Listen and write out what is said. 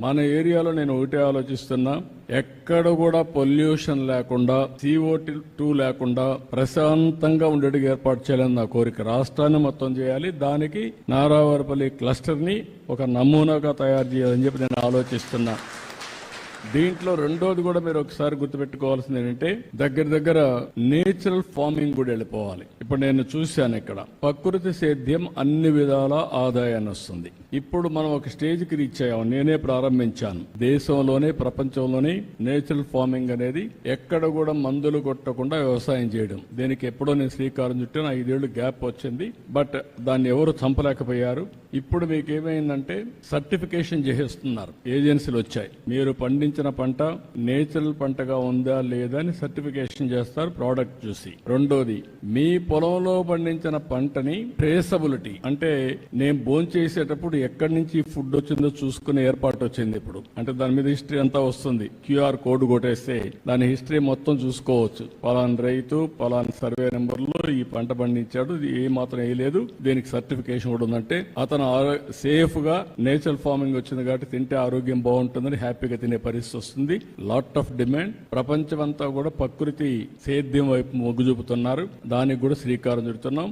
మన ఏరియాలో నేను ఒకటే ఆలోచిస్తున్నా, ఎక్కడ కూడా పొల్యూషన్ లేకుండా, CO2 లేకుండా ప్రశాంతంగా ఉండేట్టుగా ఏర్పాటు చేయాలని నా కోరిక. రాష్ట్రాన్ని మొత్తం చేయాలి, దానికి నారావారిపల్లి క్లస్టర్ ని ఒక నమూనాగా తయారు చేయాలని చెప్పి నేను ఆలోచిస్తున్నా. దీంట్లో రెండోది కూడా మీరు ఒకసారి గుర్తుపెట్టుకోవాల్సింది ఏంటంటే, దగ్గర నేచురల్ ఫార్మింగ్ కూడా వెళ్ళిపోవాలి. ఇప్పుడు నేను చూశాను, ఇక్కడ ప్రకృతి సేద్యం అన్ని విధాల ఆదాయాన్ని వస్తుంది. ఇప్పుడు మనం ఒక స్టేజ్కి రీచ్ అయ్యాం. నేనే ప్రారంభించాను. దేశంలోనే ప్రపంచంలోనే నేచురల్ ఫార్మింగ్ అనేది ఎక్కడ కూడా మందులు కొట్టకుండా వ్యవసాయం చేయడం. దీనికి ఎప్పుడో నేను శ్రీకారం చుట్టాను. 5 ఏళ్లు గ్యాప్ వచ్చింది, బట్ దాన్ని ఎవరు చంపలేకపోయారు. ఇప్పుడు మీకు ఏమైందంటే సర్టిఫికేషన్ చేసేస్తున్నారు, ఏజెన్సీలు వచ్చాయి. మీరు పండించిన పంట నేచురల్ పంటగా ఉందా లేదా అని సర్టిఫికేషన్ చేస్తారు ప్రోడక్ట్ చూసి. రెండోది, మీ పొలంలో పండించిన పంటని ట్రేసబిలిటీ, అంటే నేను భోంచేసేటప్పుడు ఎక్కడి నుంచి ఫుడ్ వచ్చిందో చూసుకునే ఏర్పాటు వచ్చింది ఇప్పుడు. అంటే దాని మీద హిస్టరీ అంతా వస్తుంది. QR కోడ్ కొట్టేస్తే దాని హిస్టరీ మొత్తం చూసుకోవచ్చు. పలానా రైతు పలానా సర్వే నెంబర్లో ఈ పంట పండించాడు, ఏ మాత్రం వేయలేదు, దీనికి సర్టిఫికేషన్ కూడా ఉందంటే అతను సేఫ్ గా నేచురల్ ఫార్మింగ్ వచ్చింది కాబట్టి తింటే ఆరోగ్యం బాగుంటుందని హ్యాపీగా తినే పరిస్థితి వస్తుంది. Lot of demand. ప్రపంచమంతా కూడా ప్రకృతి సేద్యం వైపు మొగ్గు చూపుతున్నారు. దానికి కూడా శ్రీకారం చుడుతున్నాం.